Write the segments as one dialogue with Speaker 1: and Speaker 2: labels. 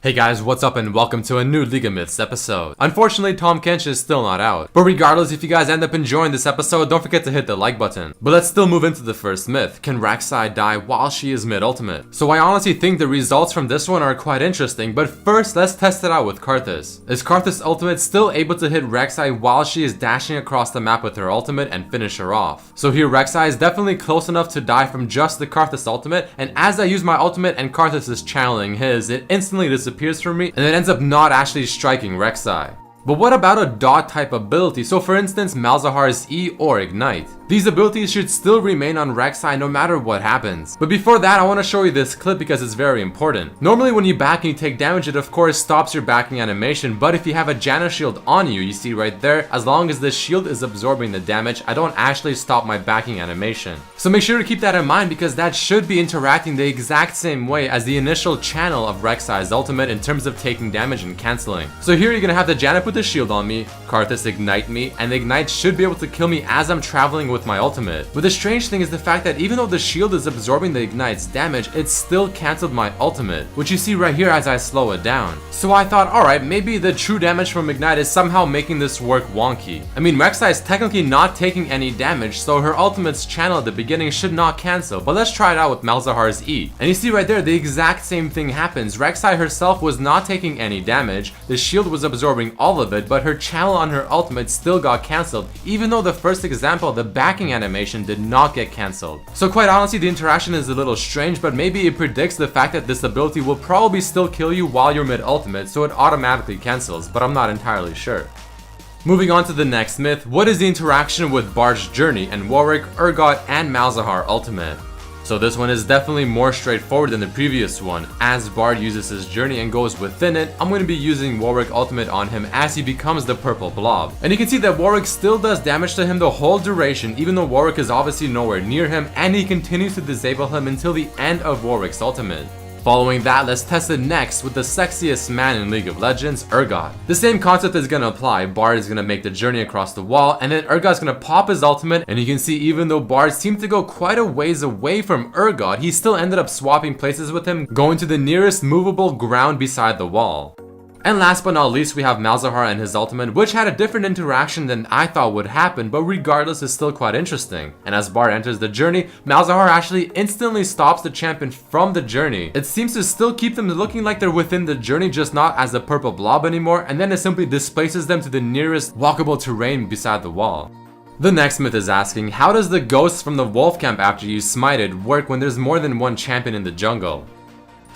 Speaker 1: Hey guys, what's up and welcome to a new League of Myths episode. Unfortunately, Tahm Kench is still not out. But regardless, if you guys end up enjoying this episode, don't forget to hit the like button. But let's still move into the first myth. Can Rek'Sai die while she is mid-ultimate? So I honestly think the results from this one are quite interesting, but first let's test it out with Karthus. Is Karthus' ultimate still able to hit Rek'Sai while she is dashing across the map with her ultimate and finish her off? So here Rek'Sai is definitely close enough to die from just the Karthus ultimate, and as I use my ultimate and Karthus is channeling his, it instantly disappears from me, and it ends up not actually striking Rek'Sai. But what about a dot type ability? So for instance, Malzahar's E or Ignite. These abilities should still remain on Rek'Sai no matter what happens. But before that, I want to show you this clip because it's very important. Normally when you back and you take damage, it of course stops your backing animation, but if you have a Janna shield on you, you see right there, as long as the shield is absorbing the damage, I don't actually stop my backing animation. So make sure to keep that in mind because that should be interacting the exact same way as the initial channel of Rek'Sai's ultimate in terms of taking damage and cancelling. So here you're gonna have the Janna put the shield on me, Karthus ignite me, and the ignite should be able to kill me as I'm traveling with my ultimate. But the strange thing is the fact that even though the shield is absorbing the ignite's damage, it still cancelled my ultimate, which you see right here as I slow it down. So I thought, alright, maybe the true damage from ignite is somehow making this work wonky. I mean, Rek'Sai is technically not taking any damage, so her ultimate's channel at the beginning should not cancel, but let's try it out with Malzahar's E. And you see right there, the exact same thing happens. Rek'Sai herself was not taking any damage, the shield was absorbing all of it, but her channel on her ultimate still got cancelled, even though the first example, the backing animation, did not get cancelled. So quite honestly, the interaction is a little strange, but maybe it predicts the fact that this ability will probably still kill you while you're mid-ultimate, so it automatically cancels, but I'm not entirely sure. Moving on to the next myth, what is the interaction with Bard's Journey and Warwick, Urgot, and Malzahar ultimate? So this one is definitely more straightforward than the previous one. As Bard uses his journey and goes within it, I'm going to be using Warwick ultimate on him as he becomes the purple blob. And you can see that Warwick still does damage to him the whole duration, even though Warwick is obviously nowhere near him, and he continues to disable him until the end of Warwick's ultimate. Following that, let's test it next with the sexiest man in League of Legends, Urgot. The same concept is gonna apply. Bard is gonna make the journey across the wall, and then Urgot's gonna pop his ultimate, and you can see even though Bard seemed to go quite a ways away from Urgot, he still ended up swapping places with him, going to the nearest movable ground beside the wall. And last but not least, we have Malzahar and his ultimate, which had a different interaction than I thought would happen, but regardless is still quite interesting. And as Bard enters the journey, Malzahar actually instantly stops the champion from the journey. It seems to still keep them looking like they're within the journey, just not as a purple blob anymore, and then it simply displaces them to the nearest walkable terrain beside the wall. The next myth is asking, how does the ghost from the wolf camp after you smited work when there's more than one champion in the jungle?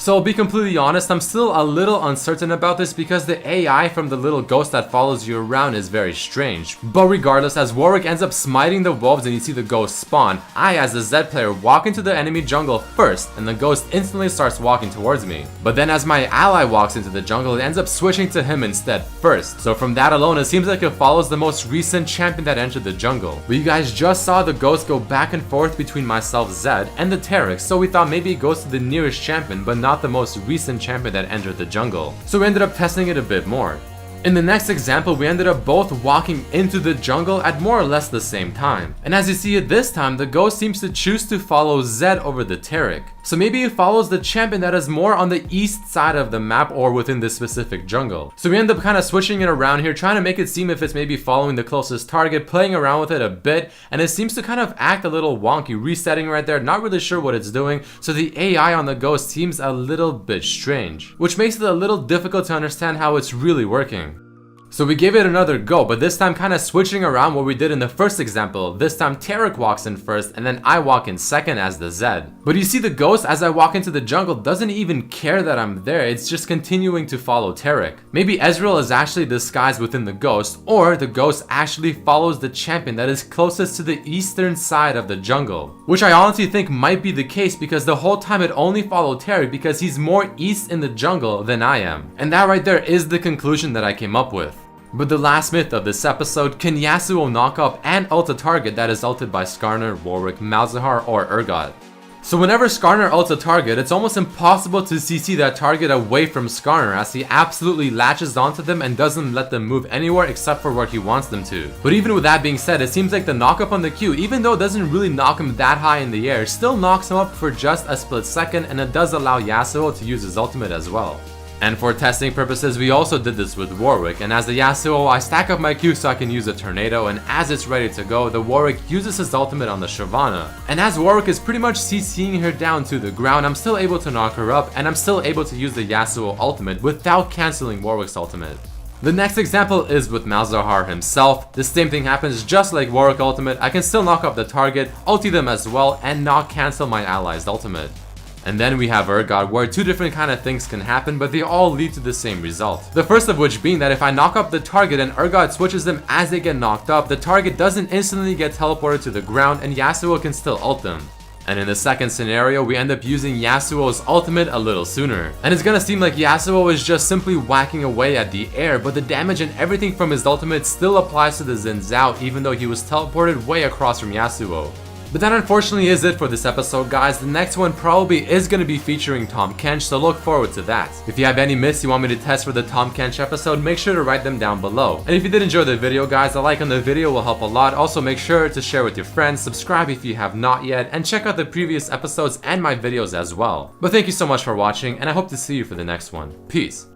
Speaker 1: So I'll be completely honest, I'm still a little uncertain about this because the AI from the little ghost that follows you around is very strange. But regardless, as Warwick ends up smiting the wolves and you see the ghost spawn, I as a Zed player walk into the enemy jungle first and the ghost instantly starts walking towards me. But then as my ally walks into the jungle, it ends up switching to him instead first. So from that alone, it seems like it follows the most recent champion that entered the jungle. But you guys just saw the ghost go back and forth between myself, Zed, and the Terex, so we thought maybe it goes to the nearest champion, but not the most recent champion that entered the jungle. So we ended up testing it a bit more. In the next example, we ended up both walking into the jungle at more or less the same time. And as you see it this time, the ghost seems to choose to follow Zed over the Taric. So maybe it follows the champion that is more on the east side of the map or within this specific jungle. So we end up kind of switching it around here, trying to make it seem if it's maybe following the closest target, playing around with it a bit, and it seems to kind of act a little wonky, resetting right there, not really sure what it's doing, so the AI on the ghost seems a little bit strange, which makes it a little difficult to understand how it's really working. So we gave it another go, but this time kind of switching around what we did in the first example. This time Taric walks in first and then I walk in second as the Zed. But you see the ghost as I walk into the jungle doesn't even care that I'm there, it's just continuing to follow Taric. Maybe Ezreal is actually disguised within the ghost, or the ghost actually follows the champion that is closest to the eastern side of the jungle. Which I honestly think might be the case because the whole time it only followed Taric because he's more east in the jungle than I am. And that right there is the conclusion that I came up with. But the last myth of this episode, can Yasuo knock up and ult a target that is ulted by Skarner, Warwick, Malzahar, or Urgot? So whenever Skarner ults a target, it's almost impossible to CC that target away from Skarner as he absolutely latches onto them and doesn't let them move anywhere except for where he wants them to. But even with that being said, it seems like the knock up on the Q, even though it doesn't really knock him that high in the air, still knocks him up for just a split second, and it does allow Yasuo to use his ultimate as well. And for testing purposes, we also did this with Warwick, and as the Yasuo, I stack up my Q so I can use a tornado, and as it's ready to go, the Warwick uses his ultimate on the Shyvana. And as Warwick is pretty much CCing her down to the ground, I'm still able to knock her up, and I'm still able to use the Yasuo ultimate without cancelling Warwick's ultimate. The next example is with Malzahar himself. The same thing happens just like Warwick ultimate. I can still knock up the target, ulti them as well, and not cancel my ally's ultimate. And then we have Urgot, where two different kind of things can happen, but they all lead to the same result. The first of which being that if I knock up the target and Urgot switches them as they get knocked up, the target doesn't instantly get teleported to the ground and Yasuo can still ult them. And in the second scenario, we end up using Yasuo's ultimate a little sooner. And it's gonna seem like Yasuo is just simply whacking away at the air, but the damage and everything from his ultimate still applies to the Xin Zhao even though he was teleported way across from Yasuo. But that unfortunately is it for this episode, guys. The next one probably is going to be featuring Tahm Kench, so look forward to that. If you have any myths you want me to test for the Tahm Kench episode, make sure to write them down below. And if you did enjoy the video, guys, a like on the video will help a lot. Also, make sure to share with your friends, subscribe if you have not yet, and check out the previous episodes and my videos as well. But thank you so much for watching, and I hope to see you for the next one. Peace.